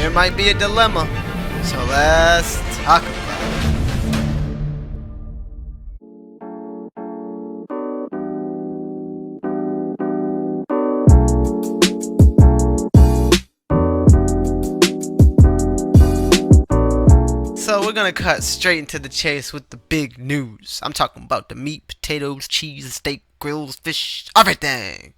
there might be a dilemma. So let's talk about it. So we're gonna cut straight into the chase with the big news. I'm talking about the meat, potatoes, cheese, steak, grills, fish, everything.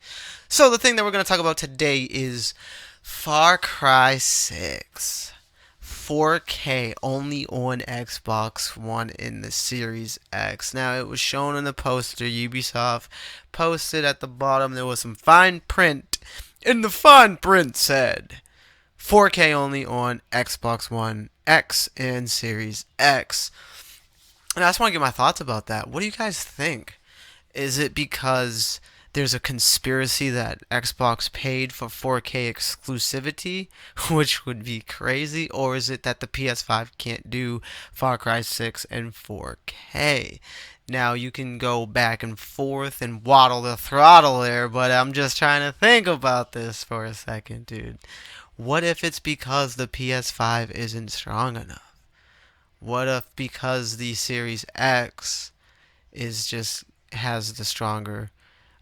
So the thing that we're gonna talk about today is Far Cry 6. 4K only on Xbox One in the Series X. Now, it was shown in the poster. Ubisoft posted at the bottom. There was some fine print, and the fine print said 4K only on Xbox One X and Series X. And I just want to get my thoughts about that. What do you guys think? Is it because there's a conspiracy that Xbox paid for 4K exclusivity, which would be crazy? Or is it that the PS5 can't do Far Cry 6 and 4K? Now, you can go back and forth and waddle the throttle there, but I'm just trying to think about this for a second, dude. What if it's because the PS5 isn't strong enough? What if because the Series X is just has the stronger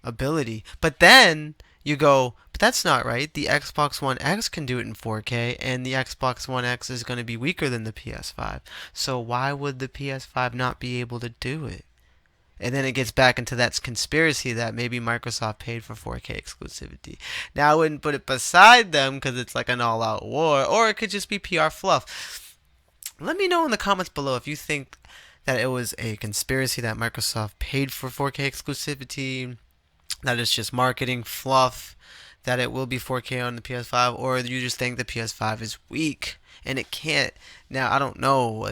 ability? But then you go, but that's not right. The Xbox One X can do it in 4K, and the Xbox One X is going to be weaker than the PS5. So why would the PS5 not be able to do it? And then it gets back into that conspiracy that maybe Microsoft paid for 4K exclusivity. Now, I wouldn't put it beside them because it's like an all-out war, or it could just be PR fluff. Let me know in the comments below if you think that it was a conspiracy that Microsoft paid for 4K exclusivity, that it's just marketing fluff, that it will be 4K on the PS5, or you just think the PS5 is weak and it can't. Now, I don't know,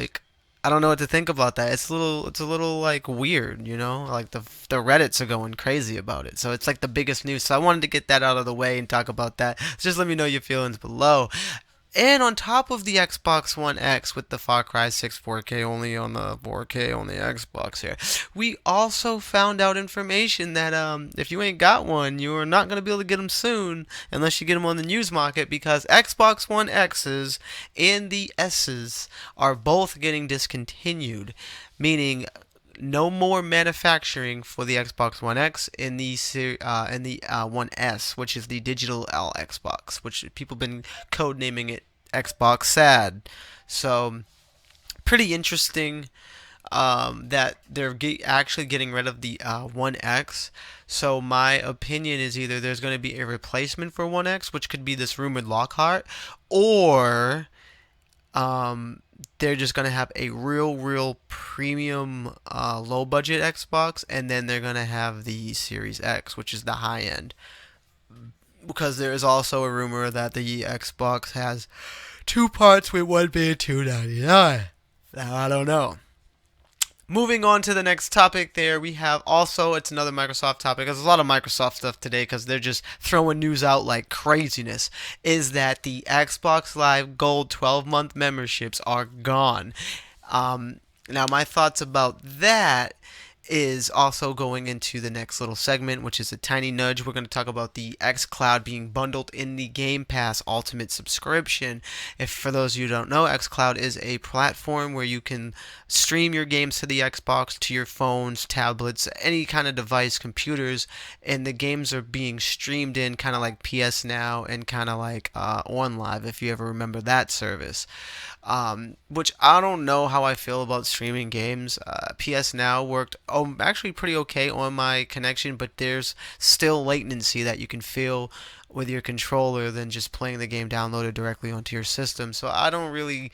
I don't know what to think about that. It's a little like weird, you know? Like the Reddits are going crazy about it. So it's like the biggest news. So I wanted to get that out of the way and talk about that. So just let me know your feelings below. And on top of the Xbox One X with the Far Cry 6 4K only on the 4K on the Xbox here, we also found out information that if you ain't got one, you are not going to be able to get them soon unless you get them on the news market, because Xbox One X's and the S's are both getting discontinued, meaning no more manufacturing for the Xbox One X in the One S, which is the digital L Xbox, which people have been codenaming it Xbox Sad. So pretty interesting that they're actually getting rid of the One X. So my opinion is either there's going to be a replacement for One X, which could be this rumored Lockhart, or they're just going to have a real premium low budget Xbox, and then they're going to have the Series X, which is the high end. Because there is also a rumor that the Xbox has two parts, with one being $299. Now, I don't know. Moving on to the next topic there, we have also, it's another Microsoft topic. There's a lot of Microsoft stuff today because they're just throwing news out like craziness, is that the Xbox Live Gold 12-month memberships are gone. Now, my thoughts about that is also going into the next little segment, which is a tiny nudge. We're going to talk about the xCloud being bundled in the Game Pass Ultimate subscription. If for those of you who don't know, xCloud is a platform where you can stream your games to the Xbox, to your phones, tablets, any kind of device, computers, and the games are being streamed in kind of like PS Now and kind of like OnLive, if you ever remember that service. Which I don't know how I feel about streaming games. PS Now worked actually pretty okay on my connection, but there's still latency that you can feel with your controller than just playing the game downloaded directly onto your system. So I don't really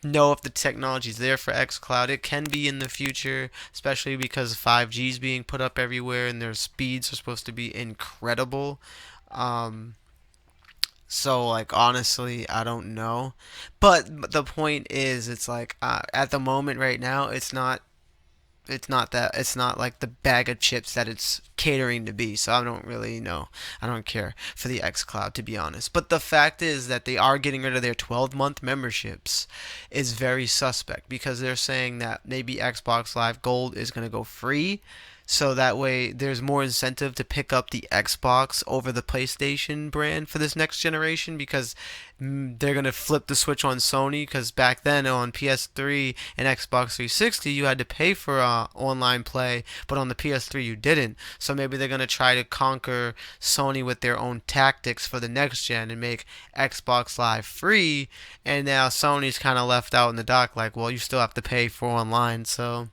know if the technology is there for xCloud. It can be in the future, especially because 5G is being put up everywhere and their speeds are supposed to be incredible. So, like, honestly, I don't know. But the point is, it's like, at the moment right now, it's not like the bag of chips that it's catering to be. So I don't really know. I don't care for the xCloud, to be honest. But the fact is that they are getting rid of their 12-month memberships is very suspect, because they're saying that maybe Xbox Live Gold is going to go free. so that way there's more incentive to pick up the Xbox over the PlayStation brand for this next generation, because they're going to flip the switch on Sony, because back then on PS3 and Xbox 360 you had to pay for online play, but on the PS3 you didn't. So maybe they're going to try to conquer Sony with their own tactics for the next gen and make Xbox Live free, and now Sony's kind of left out in the dock, like, well, you still have to pay for online. So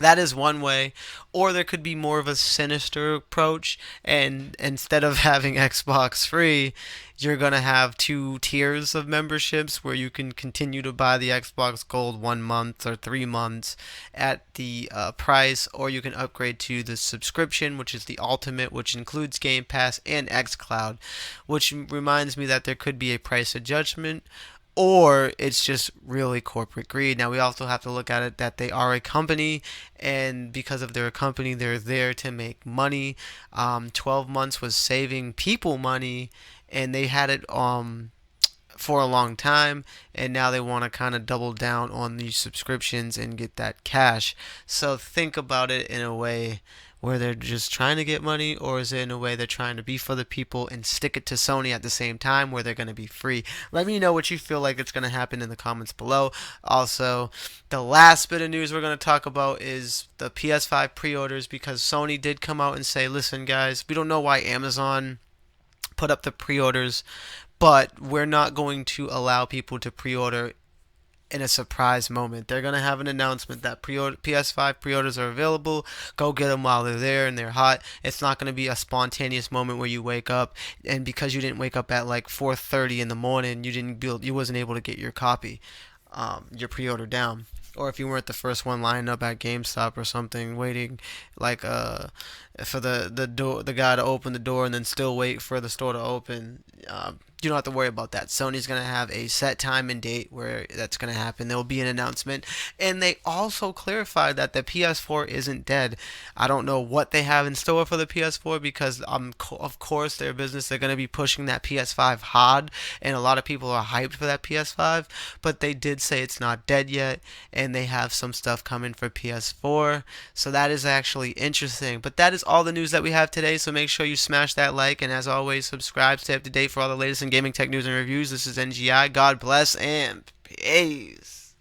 that is one way. Or there could be more of a sinister approach, and instead of having Xbox free, you're going to have two tiers of memberships where you can continue to buy the Xbox Gold 1 month or 3 months at the price, or you can upgrade to the subscription, which is the ultimate, which includes Game Pass and xCloud, which reminds me that there could be a price adjustment, or it's just really corporate greed. Now we also have to look at it that they are a company, and because of their company, they're there to make money. 12 months was saving people money, and they had it for a long time, and now they want to kind of double down on these subscriptions and get that cash. So think about it in a way where they're just trying to get money, or is it in a way they're trying to be for the people and stick it to Sony at the same time where they're going to be free? Let me know what you feel like it's going to happen in the comments below. Also, the last bit of news we're going to talk about is the PS5 pre-orders, because Sony did come out and say, listen guys, we don't know why Amazon put up the pre-orders, but we're not going to allow people to pre-order in a surprise moment. They're going to have an announcement that PS5 pre-orders are available. Go get them while they're there and they're hot. It's not going to be a spontaneous moment where you wake up, and because you didn't wake up at like 4:30 in the morning, you wasn't able to get your copy, your pre-order down. Or if you weren't the first one lined up at GameStop or something, waiting like for the guy to open the door and then still wait for the store to open, you don't have to worry about that. Sony's going to have a set time and date where that's going to happen. There will be an announcement. And they also clarified that the PS4 isn't dead. I don't know what they have in store for the PS4, because of course their business, they're going to be pushing that PS5 hard, and a lot of people are hyped for that PS5, but they did say it's not dead yet, and they have some stuff coming for PS4. So that is actually interesting. But that is all the news that we have today, so make sure you smash that like, and as always, subscribe, stay up to date for all the latest in gaming tech news and reviews. This is NGI. God bless and peace.